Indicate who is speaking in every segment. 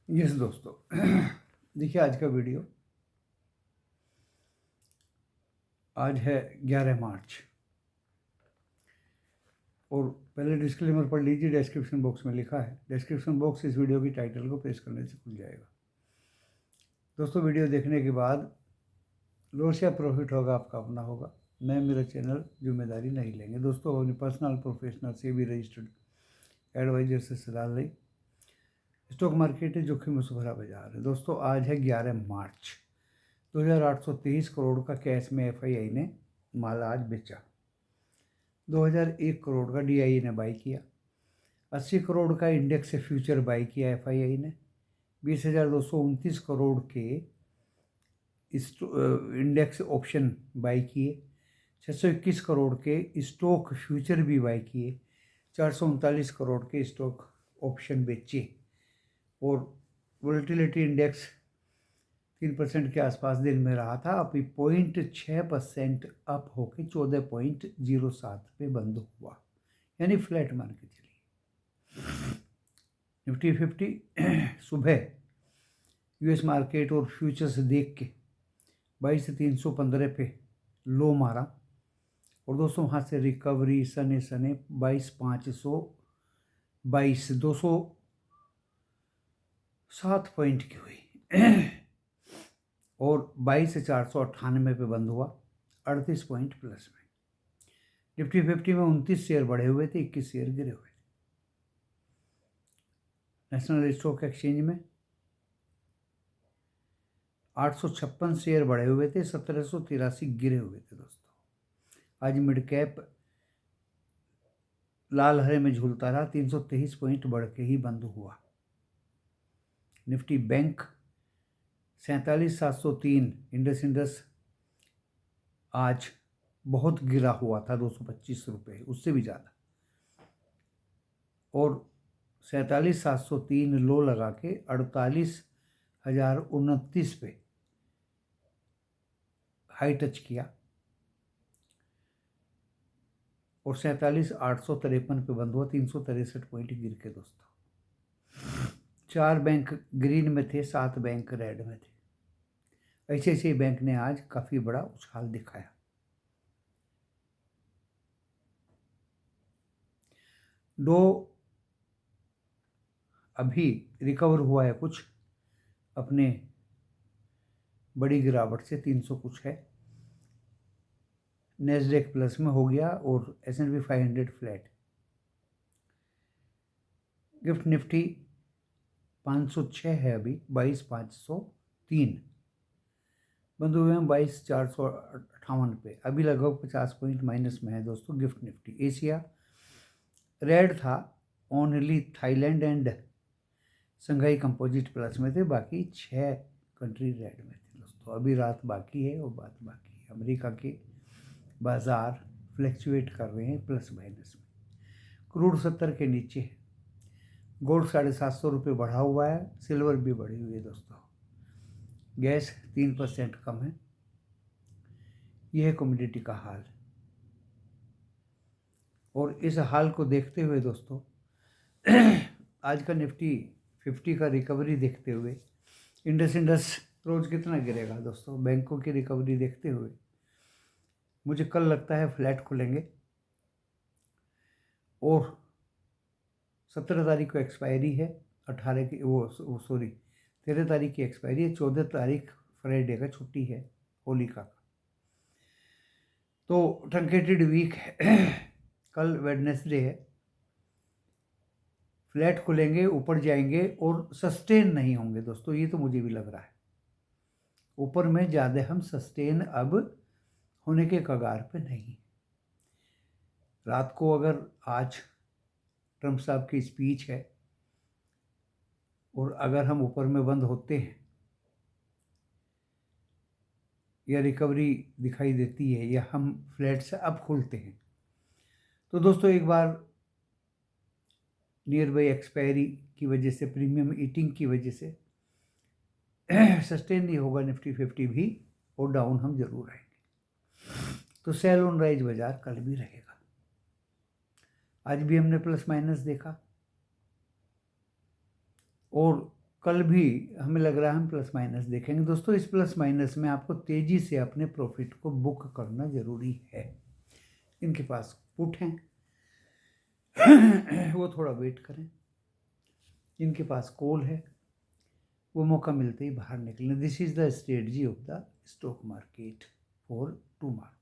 Speaker 1: Yes दोस्तों, देखिए आज का वीडियो आज है 11 मार्च और पहले डिस्क्लेमर पढ़ लीजिए, डिस्क्रिप्शन बॉक्स में लिखा है। डिस्क्रिप्शन बॉक्स इस वीडियो की टाइटल को प्रेस करने से खुल जाएगा। दोस्तों, वीडियो देखने के बाद लॉस या प्रॉफिट होगा आपका अपना होगा। मैं मेरा चैनल जिम्मेदारी नहीं लेंगे। दोस्तों, अपनी पर्सनल प्रोफेशनल से भी रजिस्टर्ड एडवाइजर से सलाह लें। स्टॉक मार्केट जोखिमों से भरा बाजार है। दोस्तों, आज है 11 मार्च। 2823 करोड़ का कैश में FII ने माल आज बेचा। 2001 करोड़ का DII ने बाई किया। 80 करोड़ का इंडेक्स से फ्यूचर बाई किया FII ने। 20,229 करोड़ के इंडेक्स ऑप्शन बाई किए। 621 करोड़ के स्टॉक फ्यूचर भी बाई किए। 439 करोड़ के स्टॉक ऑप्शन बेचे और वोलेटिलिटी इंडेक्स 3% के आसपास दिन में रहा था। अभी 0.6% अप होके 14.07 पे बंद हुआ, यानी फ्लैट मान के चलिए। निफ्टी 50 सुबह US मार्केट और फ्यूचर्स देख के 22,315 पे लो मारा और दोस्तों वहाँ से रिकवरी सने 22,522 207 पॉइंट की हुई और 22,498 पे बंद हुआ, 38 पॉइंट प्लस में। निफ्टी 50 में 29 शेयर बढ़े हुए थे, 21 शेयर गिरे हुए थे। नेशनल स्टॉक एक्सचेंज में 856 शेयर बढ़े हुए थे, 1783 गिरे हुए थे। दोस्तों, आज मिड कैप लाल हरे में झूलता रहा, 323 पॉइंट बढ़ के ही बंद हुआ। निफ्टी बैंक 47,703 इंडस आज बहुत गिरा हुआ था, 225 रुपये, उससे भी ज़्यादा, और 47,703 लो लगा के 48,029 पे हाई टच किया और 47,853 पे बंद हुआ, 363 पॉइंट गिर के। दोस्तों, 4 बैंक ग्रीन में थे, 7 बैंक रेड में थे। ICICI बैंक ने आज काफ़ी बड़ा उछाल दिखाया। डो अभी रिकवर हुआ है कुछ, अपने बड़ी गिरावट से 300 कुछ है। नेस्डेक प्लस में हो गया और S&P 500 फ्लैट। गिफ्ट निफ्टी 506 है, अभी 22,503 बंद हुए हैं, 22,458 पे। अभी लगभग 50 पॉइंट माइनस में है। दोस्तों, गिफ्ट निफ्टी एशिया रेड था, only Thailand and Shanghai composite plus में थे, बाकी 6 कंट्री रेड में थे। दोस्तों, अभी रात बाकी है और बात बाकी है। अमेरिका के बाजार फ्लैक्चुएट कर रहे हैं प्लस माइनस में। क्रूड 70 के नीचे है। गोल्ड 750 रुपये बढ़ा हुआ है, सिल्वर भी बढ़ी हुई है। दोस्तों, गैस 3% कम है। यह है कमोडिटी का हाल। और इस हाल को देखते हुए दोस्तों आज का निफ्टी 50 का रिकवरी देखते हुए इंडस रोज कितना गिरेगा। दोस्तों, बैंकों की रिकवरी देखते हुए मुझे कल लगता है फ्लैट खुलेंगे और 17 तारीख को एक्सपायरी है, 18 की वो सॉरी 13 तारीख की एक्सपायरी है, 14 तारीख फ्राइडे का छुट्टी है, होलिका का। तो ट्रंकेटेड वीक है। कल वेडनेसडे है। फ्लैट खुलेंगे, ऊपर जाएंगे और सस्टेन नहीं होंगे। दोस्तों, ये तो मुझे भी लग रहा है। ऊपर में ज़्यादा हम सस्टेन अब होने के कगार पे नहीं। रात को अगर आज ट्रंप साहब की स्पीच है और अगर हम ऊपर में बंद होते हैं या रिकवरी दिखाई देती है या हम फ्लैट से अब खुलते हैं, तो दोस्तों एक बार नियर बाई एक्सपायरी की वजह से, प्रीमियम ईटिंग की वजह से सस्टेन नहीं होगा निफ्टी 50 भी, और डाउन हम जरूर आएंगे। तो सेल ऑन राइज बाजार कल भी रहेगा। आज भी हमने प्लस माइनस देखा और कल भी हमें लग रहा है हम प्लस माइनस देखेंगे दोस्तों। इस प्लस माइनस में आपको तेज़ी से अपने प्रॉफिट को बुक करना ज़रूरी है। इनके पास पुट हैं वो थोड़ा वेट करें। इनके पास कॉल है, वो मौका मिलते ही बाहर निकलें। This is the strategy of the stock market for tomorrow.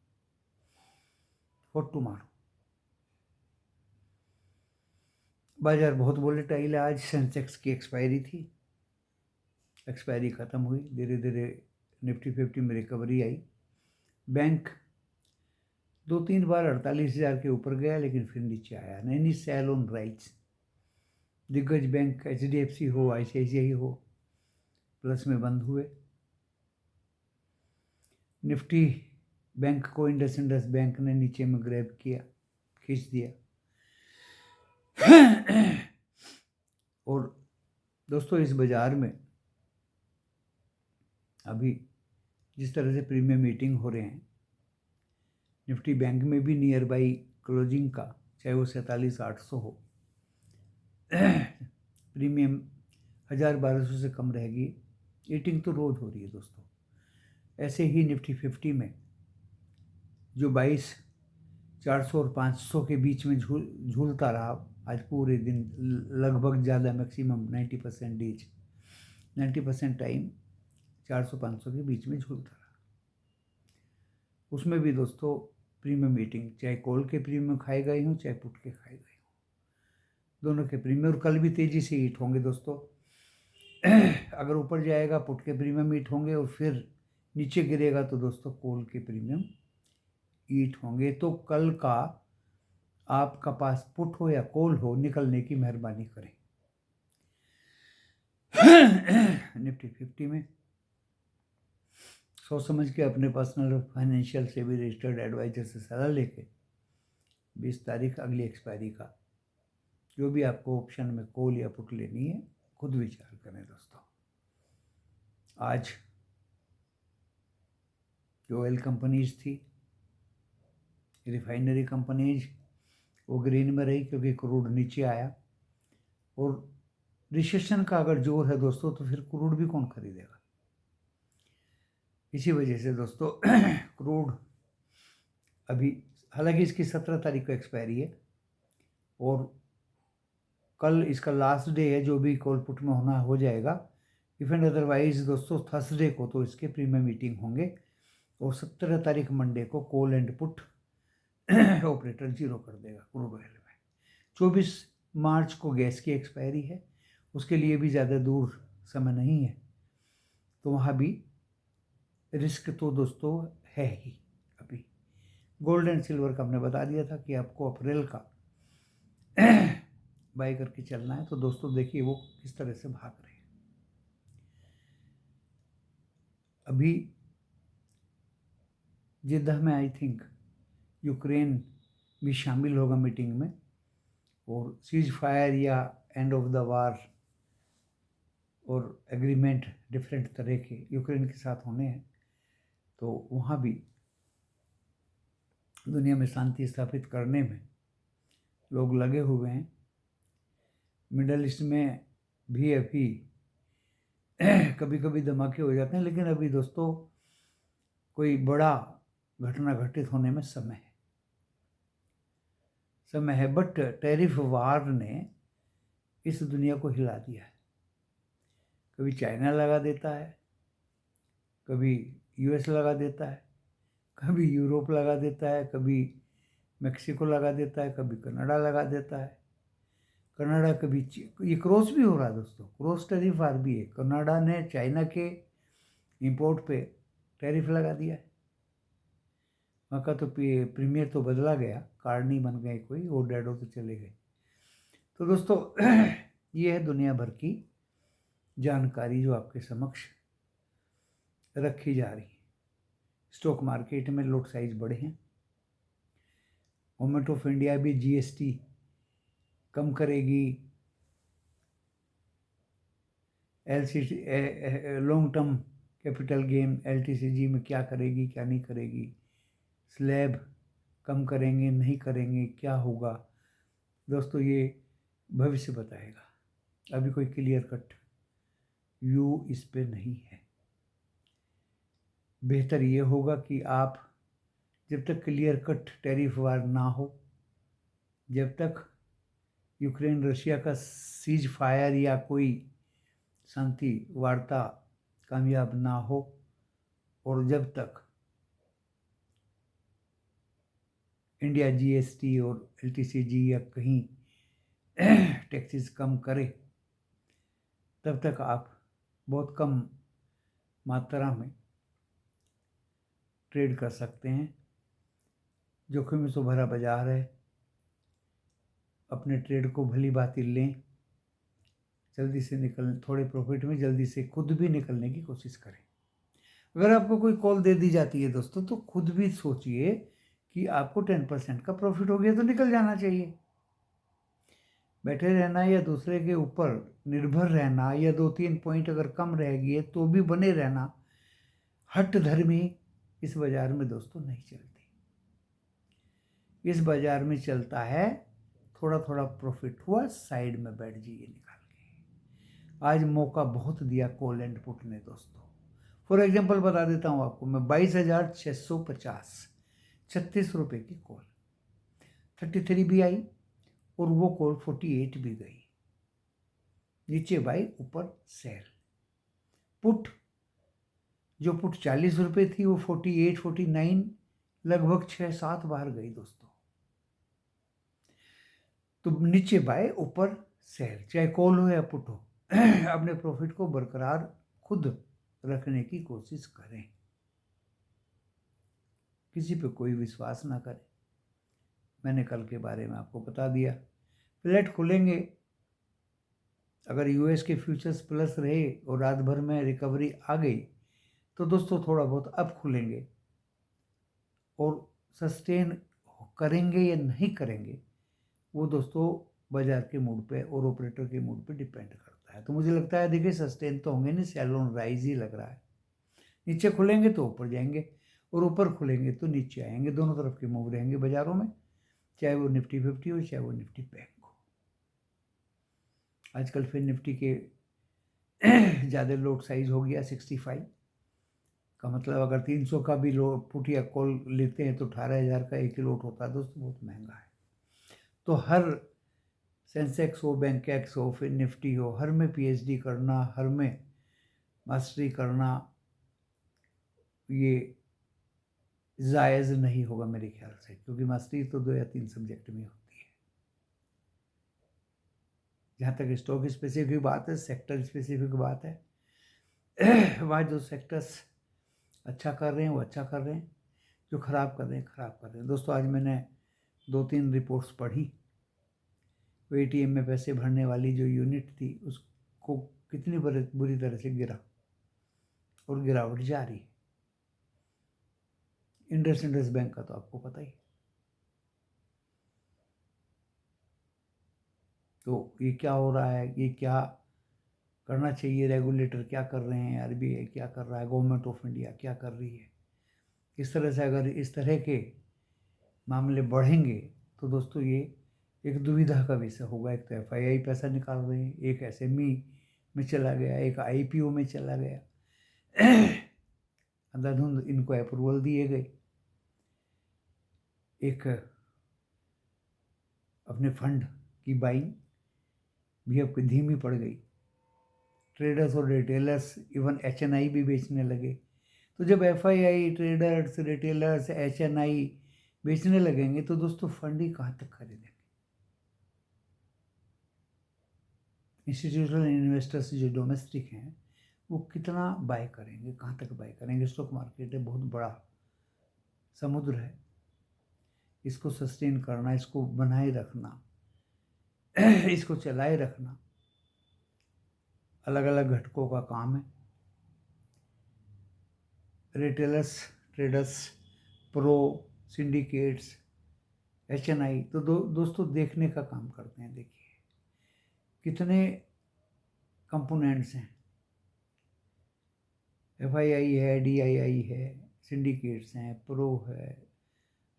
Speaker 1: बाजार बहुत वोलेटाइल है। आज सेंसेक्स की एक्सपायरी थी, एक्सपायरी ख़त्म हुई, धीरे धीरे निफ्टी 50 में रिकवरी आई। बैंक 2-3 बार 48,000 के ऊपर गया लेकिन फिर नीचे आया। नैनी सेल ऑन राइट्स। दिग्गज बैंक HDFC हो, ICICI हो, प्लस में बंद हुए। निफ्टी बैंक को इंडस बैंक ने नीचे में ग्रैब किया, खींच दिया। और दोस्तों इस बाज़ार में अभी जिस तरह से प्रीमियम मीटिंग हो रहे हैं, निफ्टी बैंक में भी नियर बाई क्लोजिंग का, चाहे वो 47,800 हो, प्रीमियम 1,000-1,200 से कम रहेगी। ईटिंग तो रोज हो रही है दोस्तों। ऐसे ही निफ्टी 50 में जो 22,400 और 500 के बीच में झूलता रहा आज पूरे दिन, लगभग ज़्यादा मैक्सिमम 90% टाइम 400-500 के बीच में झूलता रहा। उसमें भी दोस्तों प्रीमियम मीटिंग, चाहे कॉल के प्रीमियम खाए गए हों चाहे पुट के खाए गए हों, दोनों के प्रीमियम। और कल भी तेज़ी से हीट होंगे दोस्तों। अगर ऊपर जाएगा पुट के प्रीमियम हीट होंगे और फिर नीचे गिरेगा तो दोस्तों कॉल के प्रीमियम हीट होंगे। तो कल का आपका पास पुट हो या कॉल हो, निकलने की मेहरबानी करें। निफ्टी 50 में सोच समझ के अपने पर्सनल फाइनेंशियल से भी रजिस्टर्ड एडवाइजर से सलाह लेके 20 तारीख अगली एक्सपायरी का जो भी आपको ऑप्शन में कॉल या पुट लेनी है खुद विचार करें दोस्तों। आज जो ऑयल कंपनीज थी, रिफाइनरी कंपनीज, वो ग्रीन में रही क्योंकि क्रूड नीचे आया। और रिसेशन का अगर जोर है दोस्तों तो फिर क्रूड भी कौन खरीदेगा। इसी वजह से दोस्तों क्रूड अभी, हालांकि इसकी 17 तारीख को एक्सपायरी है और कल इसका लास्ट डे है, जो भी कॉल पुट में होना हो जाएगा। इफ एंड अदरवाइज दोस्तों थर्सडे को तो इसके प्रीमियम मीटिंग होंगे और 17 तारीख मंडे को call and put operator zero कर देगा क्रूड ऑयल में। 24 मार्च को गैस की एक्सपायरी है, उसके लिए भी ज़्यादा दूर समय नहीं है, तो वहाँ भी रिस्क तो दोस्तों है ही। अभी गोल्ड एंड सिल्वर का हमने बता दिया था कि आपको अप्रैल का बाई करके चलना है। तो दोस्तों देखिए वो किस तरह से भाग रहे हैं। अभी जिद्दा में आई थिंक यूक्रेन भी शामिल होगा मीटिंग में, और सीज फायर या एंड ऑफ द वार और एग्रीमेंट डिफरेंट तरह के यूक्रेन के साथ होने हैं। तो वहाँ भी दुनिया में शांति स्थापित करने में लोग लगे हुए हैं। मिडल ईस्ट में भी अभी कभी कभी धमाके हो जाते हैं, लेकिन अभी दोस्तों कोई बड़ा घटना घटित होने में समय है। बट टैरिफ वार ने इस दुनिया को हिला दिया है। कभी चाइना लगा देता है, कभी US लगा देता है, कभी यूरोप लगा देता है, कभी मेक्सिको लगा देता है, कभी कनाडा लगा देता है। कनाडा कभी ये क्रॉस भी हो रहा है दोस्तों, क्रॉस टैरिफ वार भी है। कनाडा ने चाइना के इंपोर्ट पे टैरिफ लगा दिया है। वहाँ का तो प्रीमियर तो बदला गया, कार्नी बन गए कोई, और डैडो तो चले गए। तो दोस्तों ये है दुनिया भर की जानकारी जो आपके समक्ष रखी जा रही है। स्टॉक मार्केट में लॉट साइज बढ़े हैं। गवर्नमेंट ऑफ इंडिया भी GST कम करेगी। LCT long term capital gain LTCG में क्या करेगी क्या नहीं करेगी, स्लैब कम करेंगे नहीं करेंगे, क्या होगा दोस्तों, ये भविष्य बताएगा। अभी कोई क्लियर कट यू इस पे नहीं है। बेहतर ये होगा कि आप जब तक क्लियर कट टैरिफ वार ना हो, जब तक यूक्रेन रशिया का सीज फायर या कोई शांति वार्ता कामयाब ना हो, और जब तक इंडिया जीएसटी और एलटीसीजी या कहीं टैक्सेस कम करे, तब तक आप बहुत कम मात्रा में ट्रेड कर सकते हैं। जोखिम से भरा बाजार है, अपने ट्रेड को भली भांति लें, जल्दी से निकल, थोड़े प्रॉफिट में जल्दी से खुद भी निकलने की कोशिश करें। अगर आपको कोई कॉल दे दी जाती है दोस्तों, तो खुद भी सोचिए कि आपको 10% का प्रॉफिट हो गया तो निकल जाना चाहिए। बैठे रहना या दूसरे के ऊपर निर्भर रहना या 2-3 पॉइंट अगर कम रह गए तो भी बने रहना, हट धर्मी इस बाजार में दोस्तों नहीं चलती। इस बाजार में चलता है थोड़ा थोड़ा प्रॉफिट हुआ, साइड में बैठ जाइए निकाल के। आज मौका बहुत दिया कॉल एंड पुट ने दोस्तों। फॉर एग्जांपल बता देता हूँ आपको मैं, 22,650 ₹36 की कॉल 33 भी आई और वो कॉल 48 भी गई। नीचे बाई, ऊपर सेल। पुट, जो पुट ₹40 थी वो 48, 49 लगभग 6-7 बार गई दोस्तों। तो नीचे बाय, ऊपर सेल, चाहे कॉल हो या पुट हो, अपने प्रॉफिट को बरकरार खुद रखने की कोशिश करें। किसी पे कोई विश्वास ना करें। मैंने कल के बारे में आपको बता दिया। फ्लैट खुलेंगे, अगर यूएस के फ्यूचर्स प्लस रहे और रात भर में रिकवरी आ गई तो दोस्तों थोड़ा बहुत अब खुलेंगे, और सस्टेन करेंगे या नहीं करेंगे वो दोस्तों बाजार के मूड पे और ऑपरेटर के मूड पे डिपेंड करता है। तो मुझे लगता है देखिए सस्टेन तो होंगे नहीं, सेल ऑन राइज ही लग रहा है। नीचे खुलेंगे तो ऊपर जाएंगे और ऊपर खुलेंगे तो नीचे आएंगे, दोनों तरफ के मूव रहेंगे बाजारों में, चाहे वो निफ्टी 50 हो चाहे वो निफ्टी बैंक हो। आजकल फिर निफ्टी के ज़्यादा लोड साइज हो गया 65 का, मतलब अगर 300 का भी लोड पुट या कॉल लेते हैं तो 18,000 का एक ही लोड होता है दोस्तों, बहुत महंगा है। तो हर सेंसेक्स हो, बैंकैक्स हो, फिर निफ्टी हो, हर में पीएचडी करना, हर में मास्टरी करना ये जायज़ नहीं होगा मेरे ख्याल से, क्योंकि मास्टरी तो 2 या 3 सब्जेक्ट में होती है। जहाँ तक स्टॉक स्पेसिफिक बात है, सेक्टर स्पेसिफिक बात है, वहाँ जो सेक्टर्स अच्छा कर रहे हैं वो अच्छा कर रहे हैं, जो खराब कर रहे हैं खराब कर रहे हैं। दोस्तों आज मैंने 2-3 रिपोर्ट्स पढ़ी। वो एटीएम में पैसे भरने वाली जो यूनिट थी उसको कितनी बुरी तरह से गिरा, और गिरावट जारी है। इंडस बैंक का तो आपको पता ही। तो ये क्या हो रहा है, ये क्या करना चाहिए, रेगुलेटर क्या कर रहे हैं, आरबीआई क्या कर रहा है, गवर्नमेंट ऑफ इंडिया क्या कर रही है। इस तरह से अगर इस तरह के मामले बढ़ेंगे तो दोस्तों ये एक दुविधा का विषय होगा। एक तो एफआईआई पैसा निकाल रहे हैं, एक एसएमई में चला गया, एक आईपीओ में चला गया, अंधाधुंध इनको अप्रूवल दिए गए, एक अपने फंड की बाइंग भी अब धीमी पड़ गई। ट्रेडर्स और रिटेलर्स, इवन एचएनआई भी बेचने लगे। तो जब एफआईआई, ट्रेडर्स, रिटेलर्स, एचएनआई बेचने लगेंगे तो दोस्तों फंड ही कहाँ तक खरीदेंगे। इंस्टीट्यूशनल इन्वेस्टर्स जो डोमेस्टिक हैं वो कितना बाय करेंगे, कहाँ तक बाय करेंगे। स्टॉक मार्केट है, बहुत बड़ा समुद्र है, इसको सस्टेन करना, इसको बनाए रखना, इसको चलाए रखना अलग अलग घटकों का काम है। Retailers, traders, pro, syndicates, HNI तो दोस्तों देखने का काम करते हैं। देखिए कितने कंपोनेंट्स हैं, एफआईआई है, डीआईआई है, सिंडिकेट्स हैं, प्रो है,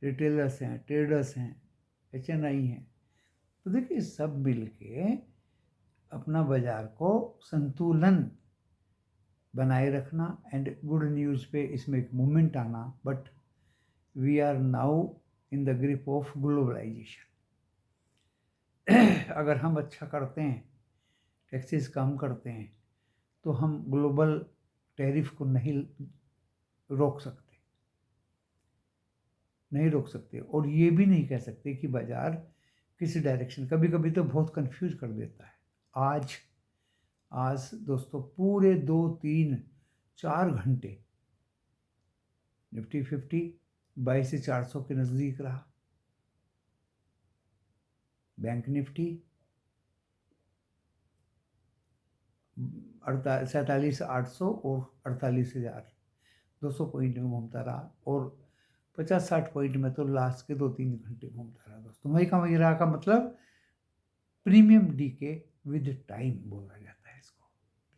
Speaker 1: रिटेलर्स हैं, ट्रेडर्स हैं, एचएनआई हैं। तो देखिए सब मिल के अपना बाजार को संतुलन बनाए रखना एंड गुड न्यूज़ पे इसमें एक मूवमेंट आना। But we are now in the grip of globalisation. अगर हम अच्छा करते हैं, टैक्सेस कम करते हैं, तो हम ग्लोबल टैरिफ को नहीं रोक सकते और ये भी नहीं कह सकते कि बाजार किस डायरेक्शन। कभी कभी तो बहुत कंफ्यूज कर देता है। आज दोस्तों पूरे 2-3-4 घंटे निफ्टी 50 22,400 के नज़दीक रहा। बैंक निफ्टी 47,800 और 48,200 पॉइंट में घूमता रहा और 50-60 पॉइंट में तो लास्ट के 2-3 घंटे घूमता रहा। दोस्तों वही का वही रहा का मतलब प्रीमियम डीके विद टाइम बोला जाता है इसको।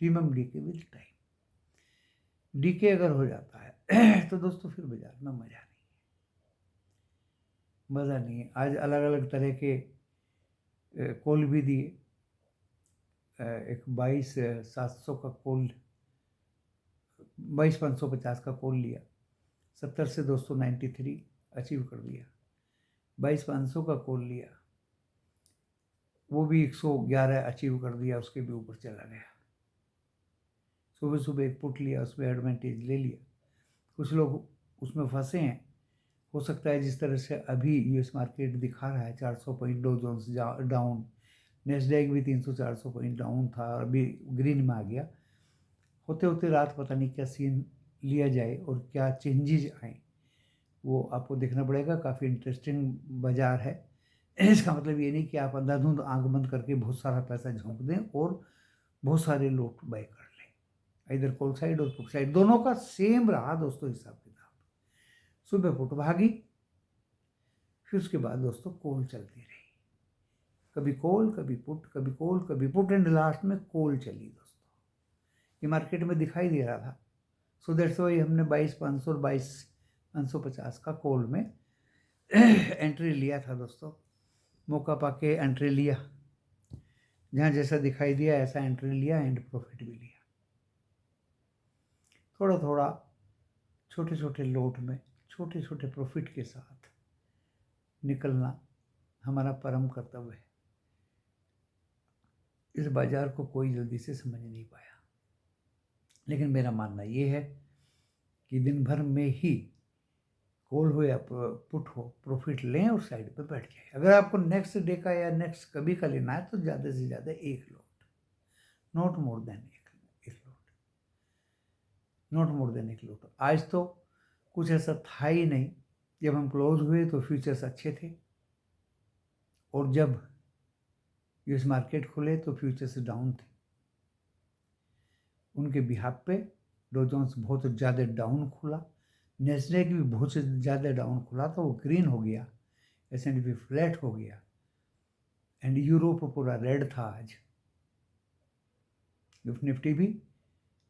Speaker 1: Premium decay with time. Decay अगर हो जाता है तो दोस्तों फिर बाजार में मज़ा नहीं है। आज अलग अलग तरह के कॉल भी दिए। एक 22,700 का कॉल, 22,550 का कॉल लिया, 70 से 293 अचीव कर दिया। 22,500 का कॉल लिया, वो भी 111 अचीव कर दिया, उसके भी ऊपर चला गया। सुबह सुबह एक पुट लिया, उसमें एडवांटेज ले लिया। कुछ लोग उसमें फंसे हैं। हो सकता है जिस तरह से अभी यूएस मार्केट दिखा रहा है 400 point Dow Jones down, Nasdaq भी 300-400 पॉइंट डाउन था, अभी ग्रीन में आ गया। होते होते रात पता नहीं क्या सीन लिया जाए और क्या चेंजेज आए, वो आपको देखना पड़ेगा। काफ़ी इंटरेस्टिंग बाजार है। इसका मतलब ये नहीं कि आप अंधाधुंध आंख बंद करके बहुत सारा पैसा झोंक दें और बहुत सारे लोट बाय कर लें। इधर कॉल साइड और पुट साइड दोनों का सेम रहा दोस्तों हिसाब किताब। सुबह पुट भागी, फिर उसके बाद दोस्तों कॉल चलती रही। कभी कॉल कभी पुट, कभी कॉल कभी पुट, एंड लास्ट में कॉल चली दोस्तों। ये मार्केट में दिखाई दे रहा था। सो दैट्स वाई हमने 22,500 और 22,550 का कॉल में एंट्री लिया था दोस्तों। मौका पाके एंट्री लिया, जहाँ जैसा दिखाई दिया ऐसा एंट्री लिया एंड प्रॉफिट भी लिया। थोड़ा थोड़ा छोटे छोटे लोट में छोटे छोटे प्रॉफिट के साथ निकलना हमारा परम कर्तव्य है। इस बाजार को कोई जल्दी से समझ नहीं पाया, लेकिन मेरा मानना ये है कि दिन भर में ही कॉल हो या पुट हो, प्रॉफिट लें और साइड पे बैठ जाए। अगर आपको नेक्स्ट डे का या नेक्स्ट कभी का लेना है तो ज़्यादा से ज़्यादा एक लोट, नॉट मोर देन एक लोट। आज तो कुछ ऐसा था ही नहीं। जब हम क्लोज हुए तो फ्यूचर्स अच्छे थे और जब यूएस मार्केट खुले तो फ्यूचर्स डाउन थे। उनके बिहाफ पे डो जोन्स बहुत ज़्यादा डाउन खुला, नेस्डैक भी बहुत ज़्यादा डाउन खुला तो वो ग्रीन हो गया, S&P फ्लैट हो गया एंड यूरोप पूरा रेड था। आज निफ्टी भी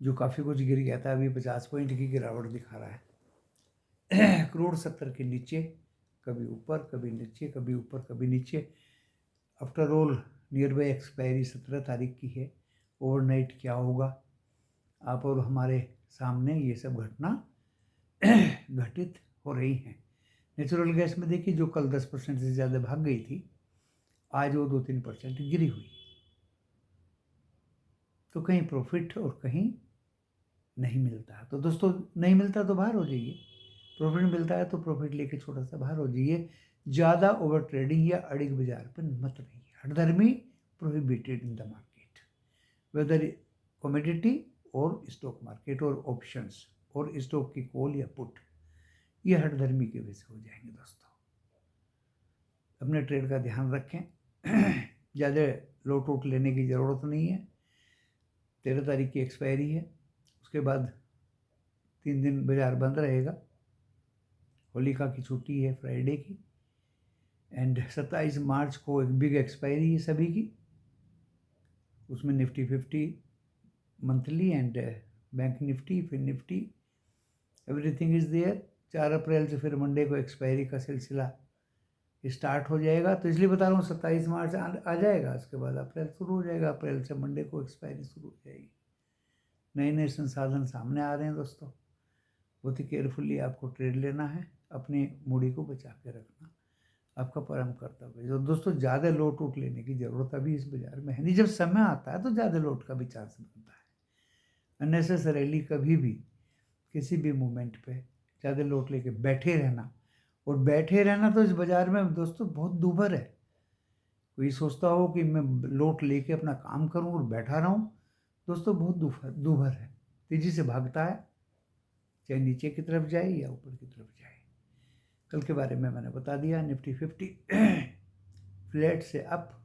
Speaker 1: जो काफ़ी कुछ गिर गया था, अभी 50 पॉइंट की गिरावट दिखा रहा है। क्रूड 70 के नीचे, कभी ऊपर कभी नीचे, कभी ऊपर कभी नीचे। After all near by expiry 17 तारीख की है। ओवरनाइट क्या होगा, आप और हमारे सामने ये सब घटना घटित हो रही हैं। नेचुरल गैस में देखिए, जो कल 10% से ज़्यादा भाग गई थी, आज वो 2-3% गिरी हुई। तो कहीं प्रॉफिट और कहीं नहीं मिलता। तो दोस्तों नहीं मिलता तो बाहर हो जाइए, प्रॉफिट मिलता है तो प्रॉफिट लेके छोटा सा बाहर हो जाइए। ज़्यादा ओवर ट्रेडिंग या अड़िग बाजार पर मत रहिए। हठधर्मी prohibited in the market, whether commodity और स्टॉक मार्केट और ऑप्शंस और स्टॉक की कॉल या पुट, ये हठधर्मी की वजह से हो जाएंगे। दोस्तों अपने ट्रेड का ध्यान रखें। ज़्यादा लोट वोट लेने की ज़रूरत नहीं है। 13 तारीख की एक्सपायरी है, उसके बाद 3 दिन बाजार बंद रहेगा। होलिका की छुट्टी है फ्राइडे की, एंड 27 मार्च को एक बिग एक्सपायरी है सभी की। उसमें Nifty 50 monthly and bank Nifty, फिर निफ्टी, एवरीथिंग इज़ देयर। 4 अप्रैल से फिर मंडे को एक्सपायरी का सिलसिला स्टार्ट हो जाएगा। तो इसलिए बता रहा हूँ 27 मार्च आ जाएगा, उसके बाद अप्रैल शुरू हो जाएगा। अप्रैल से मंडे को एक्सपायरी शुरू हो जाएगी। नए नए संसाधन सामने आ रहे हैं दोस्तों। बहुत ही केयरफुली आपको ट्रेड लेना है, अपनी मूड़ी को बचा के रखना आपका परम कर्तव्य है। जो दोस्तों ज़्यादा लोट उठ लेने की ज़रूरत अभी इस बाजार में है नहीं। जब समय आता है तो ज़्यादा लोट का भी चांस बनता है। अननेसेसरीली कभी भी किसी भी मोमेंट पे ज़्यादा लोट लेके बैठे रहना, और बैठे रहना तो इस बाज़ार में दोस्तों बहुत दूभर है। कोई सोचता हो कि मैं लोट लेके अपना काम करूं और बैठा रहूं, दोस्तों बहुत दूभर है। तेज़ी से भागता है, चाहे नीचे की तरफ जाए या ऊपर की तरफ जाए। कल के बारे में मैंने बता दिया। निफ्टी 50 फ्लैट से अप,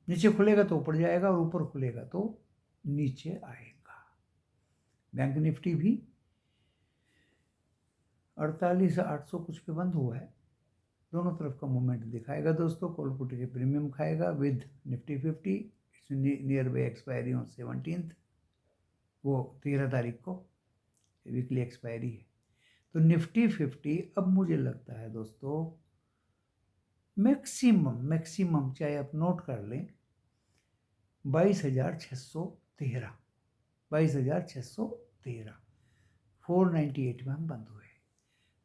Speaker 1: नीचे खुलेगा तो ऊपर जाएगा और ऊपर खुलेगा तो नीचे आएगा। बैंक निफ्टी भी 48,800 कुछ पे बंद हुआ है। दोनों तरफ का मूवमेंट दिखाएगा दोस्तों। कॉल पुट के प्रीमियम खाएगा with Nifty 50। It's near by expiry on 17th, वो 13 तारीख को वीकली एक्सपायरी है। तो निफ्टी 50 अब मुझे लगता है दोस्तों मैक्सिमम चाहे आप नोट कर लें 22,613, 22,613, 498 में हम बंद हुए।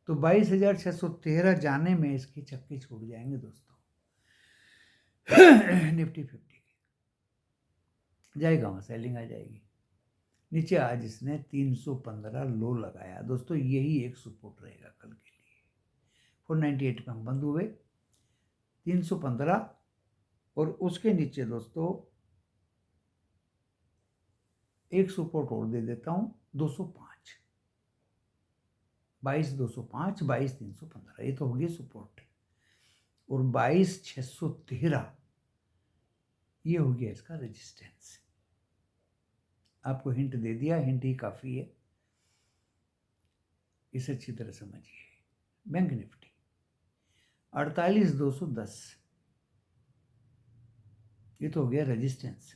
Speaker 1: तो 22,613 जाने में इसके चक्के छूट जाएंगे दोस्तों। निफ्टी 50 जाएगा, वहाँ सेलिंग आ जाएगी। नीचे आज इसने 315 लो लगाया दोस्तों, यही एक सपोर्ट रहेगा कल के लिए। 498 में हम बंद हुए, 315 और उसके नीचे दोस्तों एक सपोर्ट और दे देता हूँ 205, 22,205, 22,315, ये तो हो गया सपोर्ट। और 22,613 ये हो गया इसका रेजिस्टेंस। आपको हिंट दे दिया, हिंट ही काफ़ी है, इसे अच्छी तरह समझिए। बैंक निफ्टी 48,210, ये तो हो गया रेजिस्टेंस।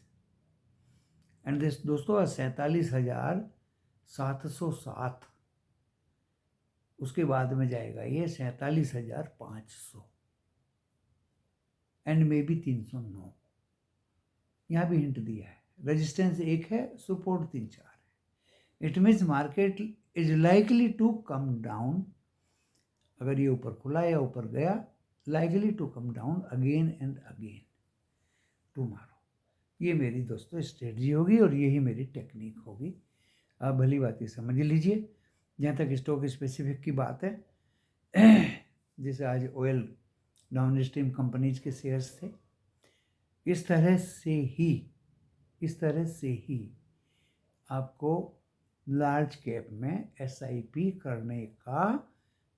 Speaker 1: एंड दिस दोस्तों 47,707, उसके बाद में जाएगा ये 47,500 एंड मे बी 309। यहाँ भी हिंट दिया है, रेजिस्टेंस एक है, सपोर्ट 3-4 है। It means market is likely to come down. अगर ये ऊपर खुला या ऊपर गया, likely to come down again and again tomorrow. ये मेरी दोस्तों स्ट्रेटजी होगी और यही मेरी टेक्निक होगी। आप भली बात समझ लीजिए। जहाँ तक स्टॉक स्पेसिफिक की बात है, जैसे आज ऑयल डाउन स्ट्रीम कंपनीज के शेयर्स थे, इस तरह से ही आपको लार्ज कैप में SIP करने का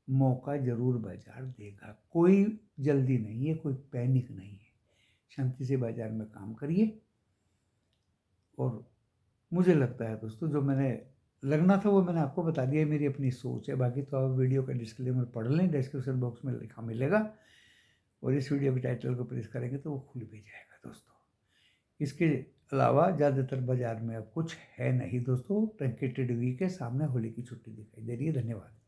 Speaker 1: मौका जरूर बाजार देगा। कोई जल्दी नहीं है, कोई पैनिक नहीं है। शांति से बाजार में काम करिए। और मुझे लगता है दोस्तों जो मैंने लगना था वो मैंने आपको बता दिया, मेरी अपनी सोच है। बाकी तो आप वीडियो का डिस्क्लेमर पढ़ लें, डिस्क्रिप्शन बॉक्स में लिखा मिलेगा, और इस वीडियो के टाइटल को प्रेस करेंगे तो वो खुल भी जाएगा दोस्तों। इसके अलावा ज़्यादातर बाजार में अब कुछ है नहीं दोस्तों। ट्रंकेटेड वीक के सामने होली की छुट्टी दिखाई दे रही है। धन्यवाद।